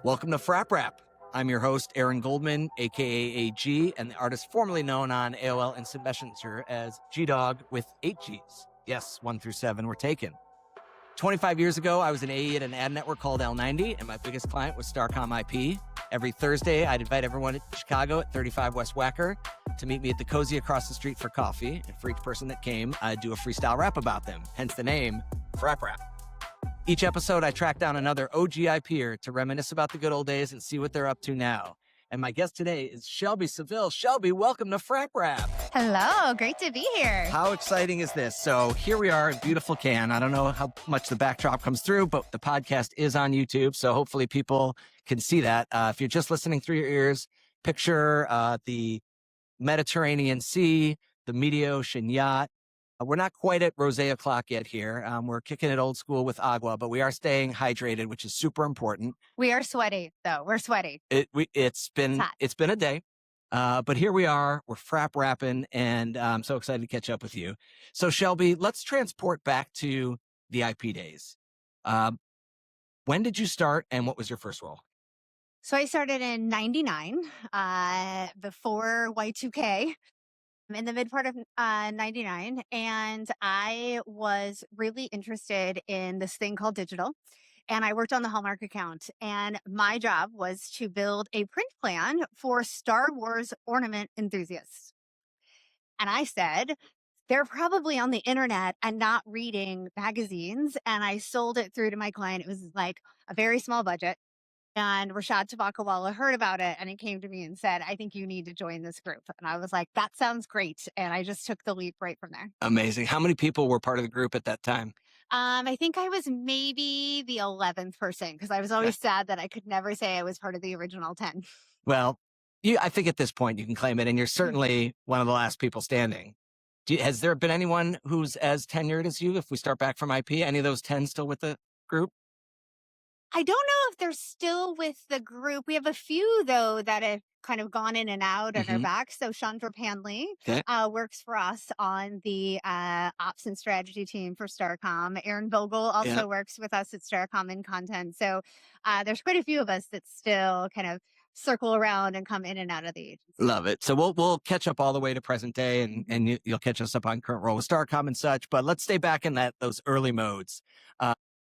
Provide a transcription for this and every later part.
Welcome to FrapRap. I'm your host, Aaron Goldman, aka AG, and the artist formerly known on AOL Instant Messenger as GDogg with 8 Gs. Yes, 1 through 7 were taken. 25 years ago, I was an AE at an ad network called L90, and my biggest client was Starcom IP. Every Thursday, I'd invite everyone to Chicago at 35 West Wacker to meet me at the Cozy across the street for coffee. And for each person that came, I'd do a freestyle rap about them, hence the name FrapRap. Each episode, I track down another OG IPer to reminisce about the good old days and see what they're up to now. And my guest today is Shelby Saville. Shelby, welcome to FrapRap. Hello, great to be here. How exciting is this? So here we are in beautiful Cannes. I don't know how much the backdrop comes through, but the podcast is on YouTube, so hopefully people can see that. If you're just listening through your ears, picture the Mediterranean Sea, the Mediaocean yacht. We're not quite at rosé o'clock yet here. We're kicking it old school with agua, but we are staying hydrated, which is super important. We are sweaty, though. We're sweaty. It's been a day, but here we are. We're frap rapping, and I'm so excited to catch up with you. So Shelby, let's transport back to the IP days. When did you start, and what was your first role? So I started in '99, before Y2K. In the mid part of '99, and I was really interested in this thing called digital, and I worked on the Hallmark account, and my job was to build a print plan for Star Wars ornament enthusiasts. And I said, they're probably on the internet and not reading magazines, and I sold it through to my client. It was like a very small budget. And Rashad Tabakawala heard about it, and he came to me and said, I think you need to join this group. And I was like, that sounds great. And I just took the leap right from there. Amazing. How many people were part of the group at that time? I think I was maybe the 11th person, because I was always sad that I could never say I was part of the original 10. Well, I think at this point you can claim it, and you're certainly one of the last people standing. Has there been anyone who's as tenured as you, if we start back from IP? Any of those 10 still with the group? I don't know if they're still with the group. We have a few, though, that have kind of gone in and out and are back. So Chandra Panley works for us on the ops and strategy team for Starcom. Aaron Vogel also works with us at Starcom in content. So there's quite a few of us that still kind of circle around and come in and out of the agency. Love it. So we'll catch up all the way to present day, and you'll catch us up on current role with Starcom and such. But let's stay back in those early modes.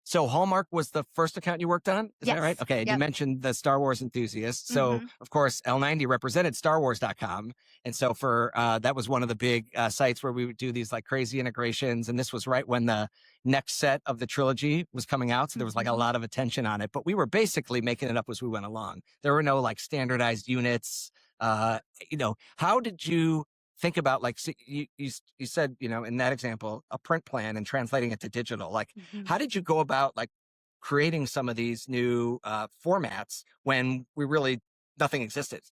So Hallmark was the first account you worked on? Is that right? Okay. You mentioned the Star Wars enthusiast. So of course, L90 represented StarWars.com. And so that was one of the big sites where we would do these like crazy integrations. And this was right when the next set of the trilogy was coming out. So there was like a lot of attention on it, but we were basically making it up as we went along. There were no like standardized units. How did you think about, like, so you said, in that example, a print plan and translating it to digital, like, how did you go about like creating some of these new formats when nothing existed?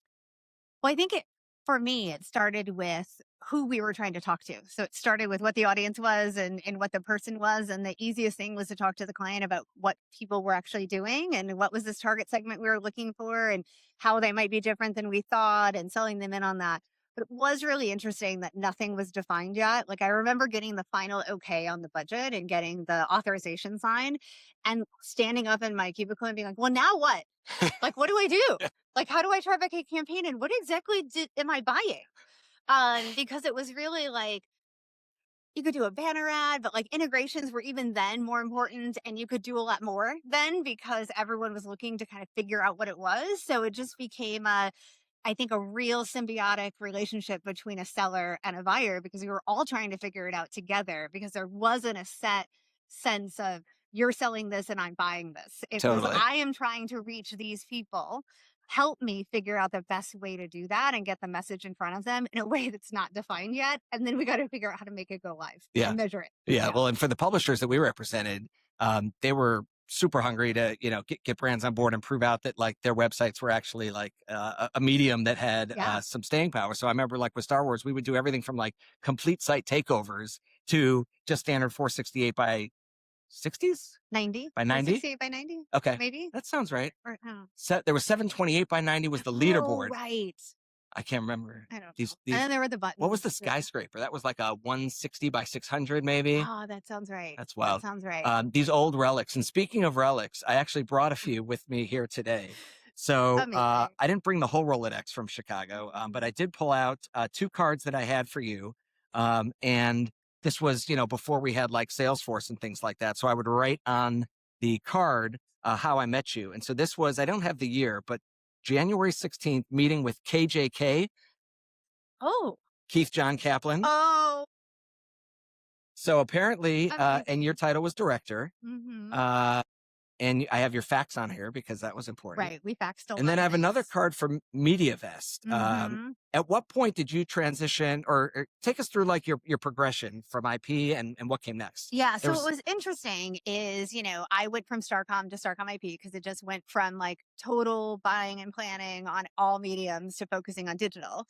Well, I think for me, it started with who we were trying to talk to. So it started with what the audience was and what the person was. And the easiest thing was to talk to the client about what people were actually doing and what was this target segment we were looking for and how they might be different than we thought, and selling them in on that. But it was really interesting that nothing was defined yet. Like, I remember getting the final okay on the budget and getting the authorization signed and standing up in my cubicle and being like, well, now what? Like, what do I do? Like, how do I try back a campaign? And what exactly am I buying? Because it was really like, you could do a banner ad, but like integrations were even then more important, and you could do a lot more then because everyone was looking to kind of figure out what it was. So it just became I think a real symbiotic relationship between a seller and a buyer, because we were all trying to figure it out together, because there wasn't a set sense of you're selling this and I'm buying this. It was, I am trying to reach these people. Help me figure out the best way to do that and get the message in front of them in a way that's not defined yet. And then we got to figure out how to make it go live and measure it. Yeah. Well, and for the publishers that we represented, they were super hungry to, get brands on board and prove out that like their websites were actually like a medium that had some staying power. So I remember like with Star Wars, we would do everything from like complete site takeovers to just standard 468 by 60s? 90. By 90? 68 by 90. Okay. Maybe. That sounds right. Or, There was 728 by 90 was the leaderboard. Oh, right. I can't remember. I don't know. These, And then there were the buttons. what was the skyscraper? That was like a 160 by 600 maybe. Oh, that sounds right. That's wild. That sounds right. These old relics. And speaking of relics, I actually brought a few with me here today. So I didn't bring the whole Rolodex from Chicago, but I did pull out 2 cards that I had for you. And this was, before we had like Salesforce and things like that. So I would write on the card how I met you. And so this was, I don't have the year, but January 16th, meeting with KJK. Oh. Keith John Kaplan. Oh. So apparently, and your title was director. Mm-hmm. And I have your fax on here because that was important. Right. We faxed a lot. And then I have another card from Mediavest. Mm-hmm. At what point did you transition or take us through like your progression from IP and what came next? Yeah. So what was interesting is, I went from Starcom to Starcom IP because it just went from like total buying and planning on all mediums to focusing on digital.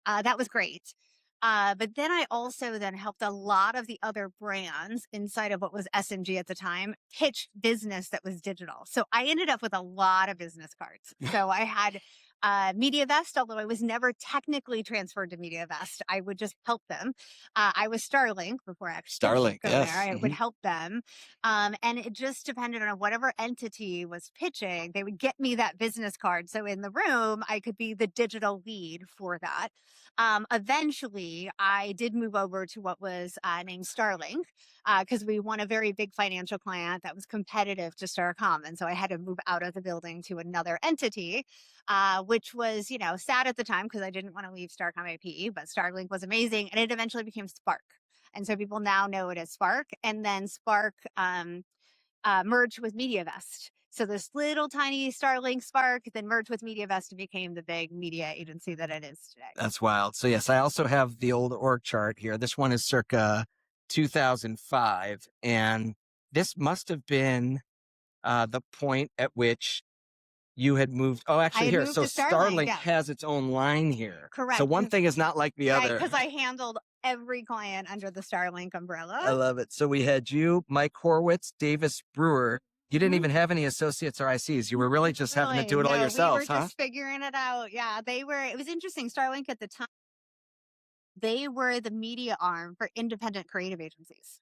That was great. But then I also then helped a lot of the other brands inside of what was SMG at the time pitch business that was digital. So I ended up with a lot of business cards. So I had Mediavest, although I was never technically transferred to Mediavest. I would just help them. I was Starlink before I actually Starlink, go yes. there. I would help them. And it just depended on whatever entity was pitching. They would get me that business card. So in the room, I could be the digital lead for that. Eventually, I did move over to what was named Starlink because we won a very big financial client that was competitive to Starcom. And so I had to move out of the building to another entity, which was, sad at the time because I didn't want to leave Starcom IP, but Starlink was amazing. And it eventually became Spark. And so people now know it as Spark. And then Spark merged with Mediavest. So this little tiny Starlink Spark then merged with Mediavest and became the big media agency that it is today. That's wild. So yes, I also have the old org chart here. This one is circa 2005. And this must have been the point at which you had moved. Oh, actually here. So Starlink has its own line here. Correct. So one thing is not like the other. Because I handled every client under the Starlink umbrella. I love it. So we had you, Mike Horwitz, Davis Brewer. You didn't even have any associates or ICs. You were really just having to do it all yourself, we were just figuring it out. Yeah, it was interesting. Starlink at the time, they were the media arm for independent creative agencies.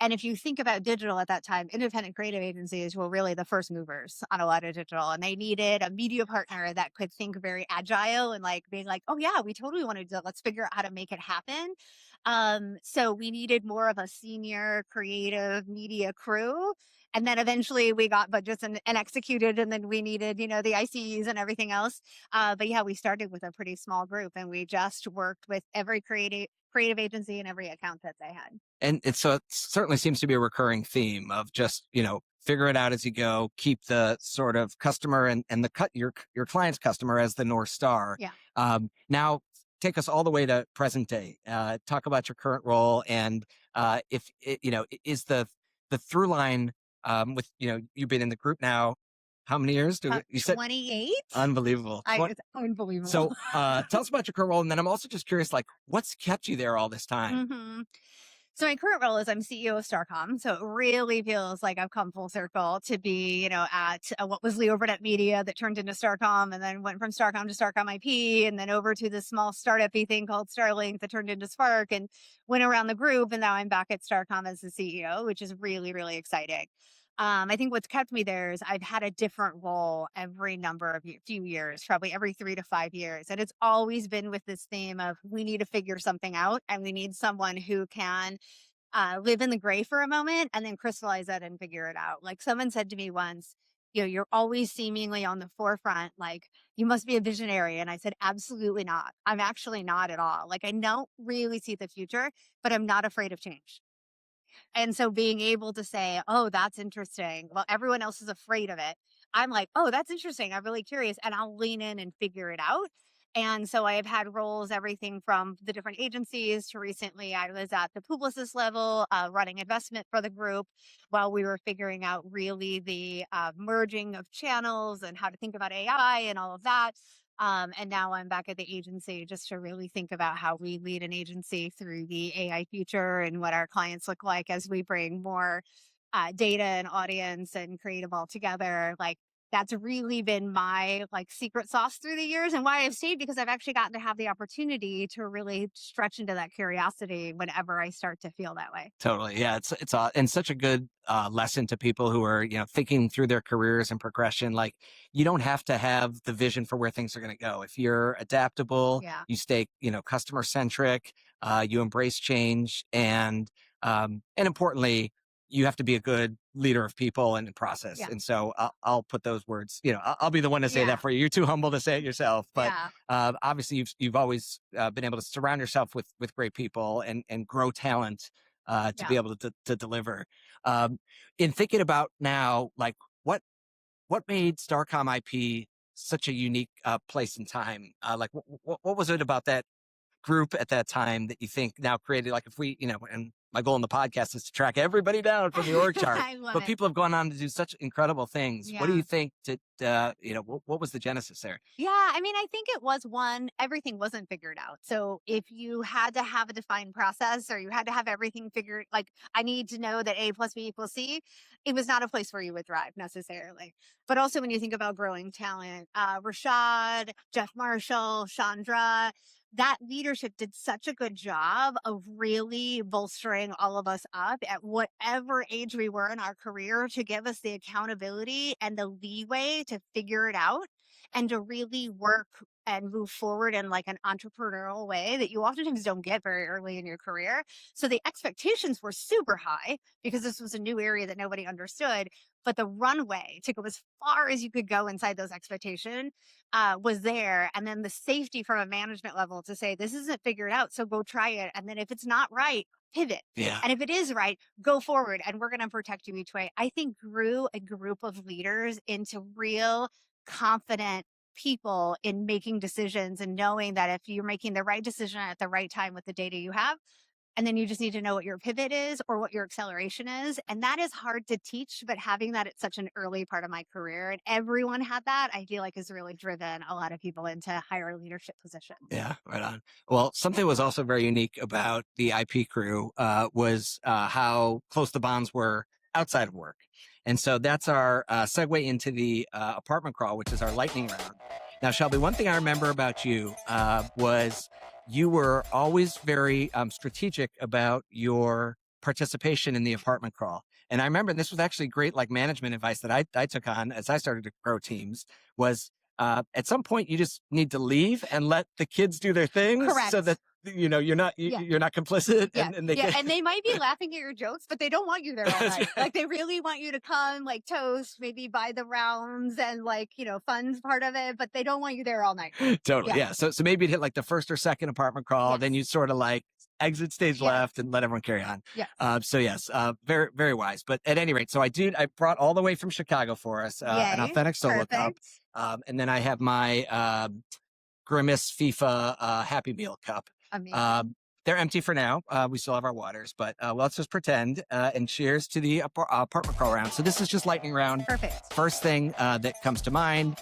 And if you think about digital at that time, independent creative agencies were really the first movers on a lot of digital. And they needed a media partner that could think very agile and like being like, oh yeah, we totally want to do it. Let's figure out how to make it happen. So we needed more of a senior creative media crew. And then eventually we got budgets and executed. And then we needed, the ICs and everything else. But yeah, we started with a pretty small group and we just worked with every creative agency and every account that they had. And so it certainly seems to be a recurring theme of just, figure it out as you go, keep the sort of customer and your client's customer as the North Star. Yeah. Now take us all the way to present day. Talk about your current role and if it, is the through line with, you've been in the group now. How many years? You said 28? Unbelievable. It's unbelievable. So tell us about your current role. And then I'm also just curious, like, what's kept you there all this time? Mm-hmm. So my current role is I'm CEO of Starcom. So it really feels like I've come full circle to be, at what was LeoVernette Media that turned into Starcom and then went from Starcom to Starcom IP and then over to this small startup-y thing called Starlink that turned into Spark and went around the group. And now I'm back at Starcom as the CEO, which is really, really exciting. I think what's kept me there is I've had a different role every number of few years, probably every 3 to 5 years. And it's always been with this theme of we need to figure something out and we need someone who can live in the gray for a moment and then crystallize that and figure it out. Like someone said to me once, you're always seemingly on the forefront. Like you must be a visionary. And I said, absolutely not. I'm actually not at all. Like I don't really see the future, but I'm not afraid of change. And so being able to say, oh, that's interesting. Well, everyone else is afraid of it. I'm like, oh, that's interesting. I'm really curious. And I'll lean in and figure it out. And so I have had roles, everything from the different agencies to recently I was at the Publicis level, running investment for the group while we were figuring out really the merging of channels and how to think about AI and all of that. And now I'm back at the agency just to really think about how we lead an agency through the AI future and what our clients look like as we bring more data and audience and creative all together. Like that's really been my like secret sauce through the years, and why I've stayed, because I've actually gotten to have the opportunity to really stretch into that curiosity whenever I start to feel that way. Totally. Yeah. It's and such a good lesson to people who are, thinking through their careers and progression. Like, you don't have to have the vision for where things are going to go. If you're adaptable, Yeah. you stay, customer centric, you embrace change, and importantly, you have to be a good leader of people and process. Yeah. And so I'll put those words, I'll be the one to say Yeah. that for you. You're too humble to say it yourself, but Yeah. obviously you've always been able to surround yourself with great people and grow talent to Yeah. be able to deliver. In thinking about now, like what made Starcom IP such a unique place and time? Like what was it about that group at that time that you think now created, like, if we, and my goal in the podcast is to track everybody down from the org chart, I love but it. people have gone on to do such incredible things. What do Yeah. you think what was the genesis there? Yeah, I mean, I think it was one, everything wasn't figured out. So if you had to have a defined process, or you had to have everything figured, like, I need to know that A plus B equals C, it was not a place where you would thrive necessarily. But also when you think about growing talent, Rashad, Jeff Marshall, Chandra, that leadership did such a good job of really bolstering all of us up at whatever age we were in our career, to give us the accountability and the leeway to figure it out and to really work and move forward in like an entrepreneurial way that you oftentimes don't get very early in your career. So the expectations were super high because this was a new area that nobody understood. But the runway to go as far as you could go inside those expectations was there. And then the safety from a management level to say, this isn't figured out, so go try it. And then if it's not right, pivot. Yeah. And if it is right, go forward, and we're going to protect you each way. I think grew a group of leaders into real confident people in making decisions, and knowing that if you're making the right decision at the right time with the data you have, and then you just need to know what your pivot is or what your acceleration is. And that is hard to teach, but having that at such an early part of my career, and everyone had that, I feel like has really driven a lot of people into higher leadership positions. Yeah, right on. Well, something was also very unique about the IP crew was how close the bonds were outside of work. And so that's our segue into the apartment crawl, which is our lightning round. Now, Shelby, one thing I remember about you was you were always very strategic about your participation in the apartment crawl. And I remember this was actually great, like, management advice that I took on as I started to grow teams was, at some point you just need to leave and let the kids do their things. Correct. So that you're not you're not complicit. Yeah. And they And they might be laughing at your jokes, but they don't want you there all That's night. right. Like, they really want you to come, like, toast, maybe buy the rounds and, like, funds part of it, but they don't want you there all night. Totally. Yeah. Yeah. So maybe you'd hit like the first or second apartment crawl, Yes. then you sort of like exit stage Yeah. left and let everyone carry on. Yeah. So yes, very, very wise. But at any rate, so I brought all the way from Chicago for us, an Yay. authentic solo cup. Perfect. And then I have my Grimace FIFA Happy Meal cup. Amazing. They're empty for now. We still have our waters, but let's just pretend. And cheers to the apartment crawl round. So this is just lightning round. Perfect. First thing that comes to mind.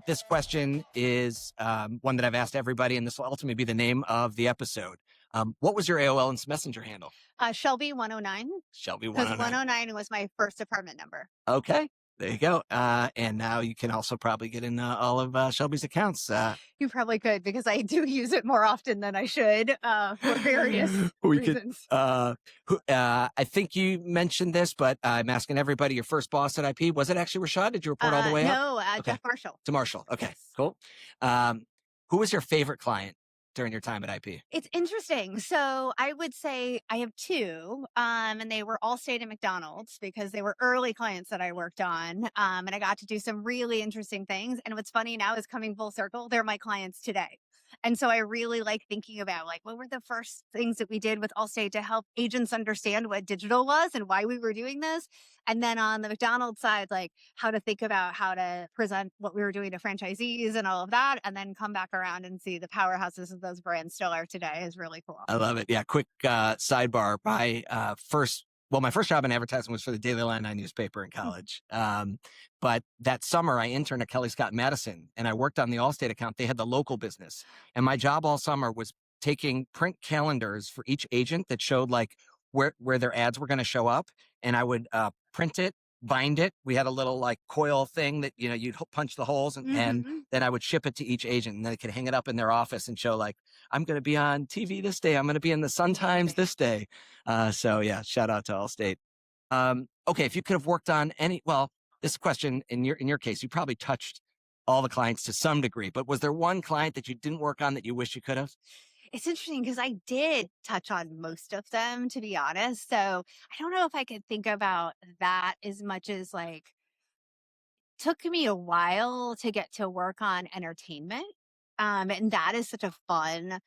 This question is one that I've asked everybody, and this will ultimately be the name of the episode. What was your AOL Instant Messenger handle? Shelby109. Shelby109. Because 109 was my first apartment number. Okay. There you go. And now you can also probably get in all of Shelby's accounts. You probably could, because I do use it more often than I should for various reasons. I think you mentioned this, but I'm asking everybody, your first boss at IP, was it actually Rashad? Did you report all the way up? No, Okay. Jeff Marshall. To Marshall. Okay, Yes. cool. Who was your favorite client during your time at IP? It's interesting. So I would say I have two, and they were Allstate and McDonald's, because they were early clients that I worked on, and I got to do some really interesting things. And what's funny now is, coming full circle, they're my clients today. And so I really like thinking about, like, what were the first things that we did with Allstate to help agents understand what digital was and why we were doing this. And then on the McDonald's side, like, how to think about how to present what we were doing to franchisees and all of that, and then come back around and see the powerhouses of those brands still are today is really cool. I love it. Yeah. Quick sidebar. My first job in advertising was for the Daily Line newspaper in college. But that summer I interned at Kelly Scott Madison, and I worked on the Allstate account. They had the local business, and my job all summer was taking print calendars for each agent that showed like where their ads were going to show up. And I would print it bind it. We had a little like coil thing that, you'd punch the holes and then I would ship it to each agent and they could hang it up in their office and show like, I'm going to be on TV this day. I'm going to be in the Sun Times this day. So yeah, shout out to Allstate. Okay. If you could have worked on this question in your case, you probably touched all the clients to some degree, but was there one client that you didn't work on that you wish you could have? It's interesting because I did touch on most of them, to be honest. So I don't know if I could think about that as much as like, took me a while to get to work on entertainment. And that is such a fun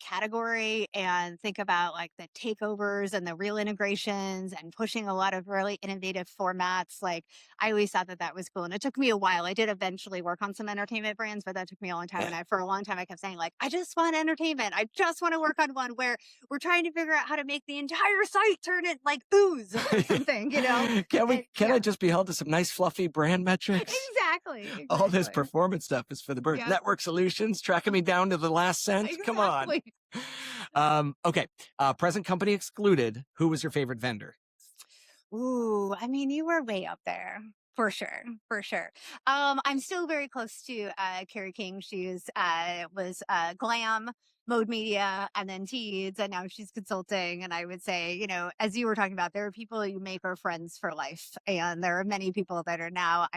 category, and think about like the takeovers and the real integrations and pushing a lot of really innovative formats. Like I always thought that was cool. And it took me a while. I did eventually work on some entertainment brands, but that took me a long time. And for a long time, I kept saying like, I just want entertainment. I just want to work on one where we're trying to figure out how to make the entire site turn it like ooze or something, Can I just be held to some nice fluffy brand metrics? Exactly. All this performance stuff is for the bird. Network solutions, tracking me down to the last cent. Come on. Okay. Present company excluded. Who was your favorite vendor? Ooh, I mean, you were way up there. For sure. I'm still very close to Carrie King. She was Glam, Mode Media, and then Teeds, and now she's consulting. And I would say, as you were talking about, there are people you make are friends for life. And there are many people that are now,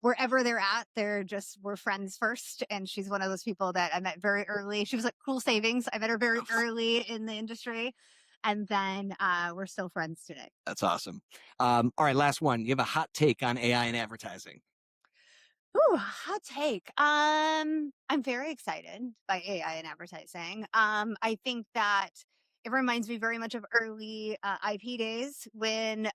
wherever they're at, we're friends first. And she's one of those people that I met very early. She was like Cool Savings. I met her very early in the industry. And then we're still friends today. That's awesome. All right, last one. You have a hot take on AI and advertising. Ooh, hot take. I'm very excited by AI and advertising. I think that it reminds me very much of early IP days when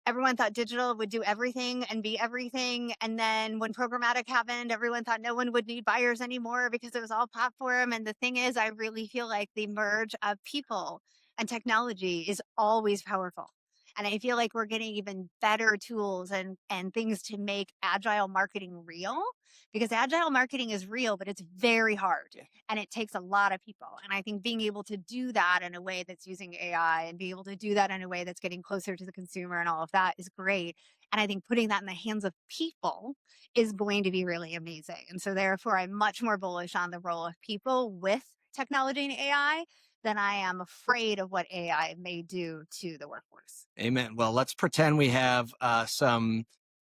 everyone thought digital would do everything and be everything. And then when programmatic happened, everyone thought no one would need buyers anymore because it was all platform. And the thing is, I really feel like the merge of people and technology is always powerful. And I feel like we're getting even better tools and things to make agile marketing real, because agile marketing is real, but it's very hard and it takes a lot of people. And I think being able to do that in a way that's using AI and be able to do that in a way that's getting closer to the consumer and all of that is great. And I think putting that in the hands of people is going to be really amazing. And so therefore, I'm much more bullish on the role of people with technology and AI than I am afraid of what AI may do to the workforce. Amen. Well, let's pretend we have some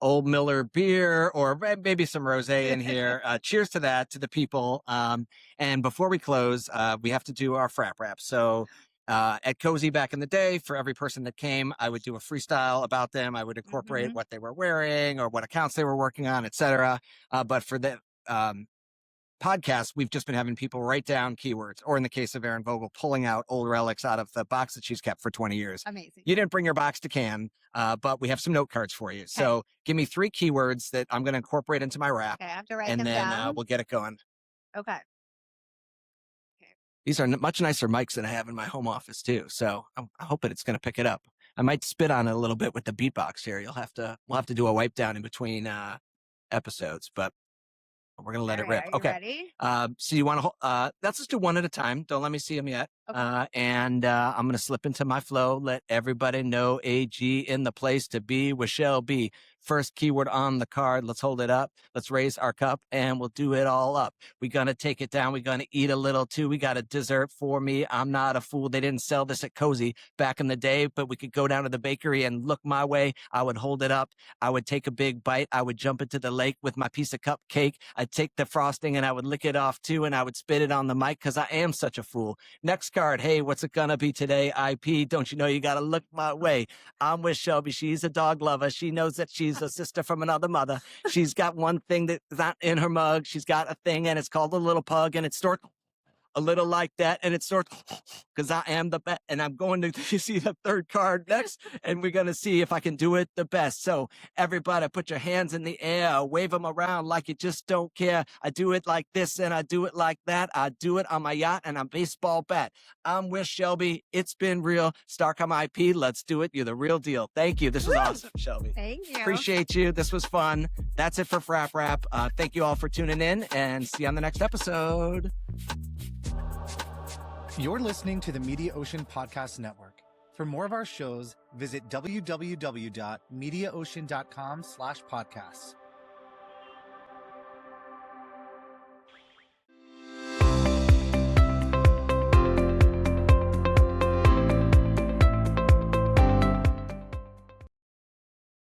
Old Miller beer or maybe some rosé in here. Cheers to that, to the people. And before we close, we have to do our FrapRap. So at Cozy back in the day, for every person that came, I would do a freestyle about them. I would incorporate what they were wearing or what accounts they were working on, etc. But for the podcast, we've just been having people write down keywords, or in the case of Aaron Vogel, pulling out old relics out of the box that she's kept for 20 years. Amazing. You didn't bring your box to Cannes, but we have some note cards for you. So give me 3 keywords that I'm going to incorporate into my rap. Okay, I have to write them down. And then we'll get it going. Okay. These are much nicer mics than I have in my home office too. So I'm hoping it's going to pick it up. I might spit on it a little bit with the beatbox here. We'll have to do a wipe down in between episodes, but we're going to let it rip. Okay. Ready? So you want to, let's just do one at a time. Don't let me see them yet. Okay. And I'm going to slip into my flow. Let everybody know AG in the place to be with Shelby. First keyword on the card. Let's hold it up. Let's raise our cup and we'll do it all up. We're going to take it down. We're going to eat a little too. We got a dessert for me. I'm not a fool. They didn't sell this at Cozy back in the day, but we could go down to the bakery and look my way. I would hold it up. I would take a big bite. I would jump into the lake with my piece of cupcake. I'd take the frosting and I would lick it off too. And I would spit it on the mic because I am such a fool. Next card. Hey, what's it gonna be today? IP. Don't you know you got to look my way? I'm with Shelby. She's a dog lover. She knows that she's a sister from another mother. She's got one thing that's not in her mug. She's got a thing and it's called a little pug and it's snorkel. A little like that, and it's sort because I am the best, and I'm going to see the third card next, and we're going to see if I can do it the best. So everybody put your hands in the air, wave them around like you just don't care. I do it like this, and I do it like that. I do it on my yacht and on baseball bat. I'm with Shelby. It's been real. Starcom IP, let's do it. You're the real deal. Thank you. This was awesome, Shelby. Thank you. Appreciate you. This was fun. That's it for FrapRap. Thank you all for tuning in, and see you on the next episode. You're listening to the Mediaocean Podcast Network. For more of our shows, visit www.mediaocean.com/podcasts.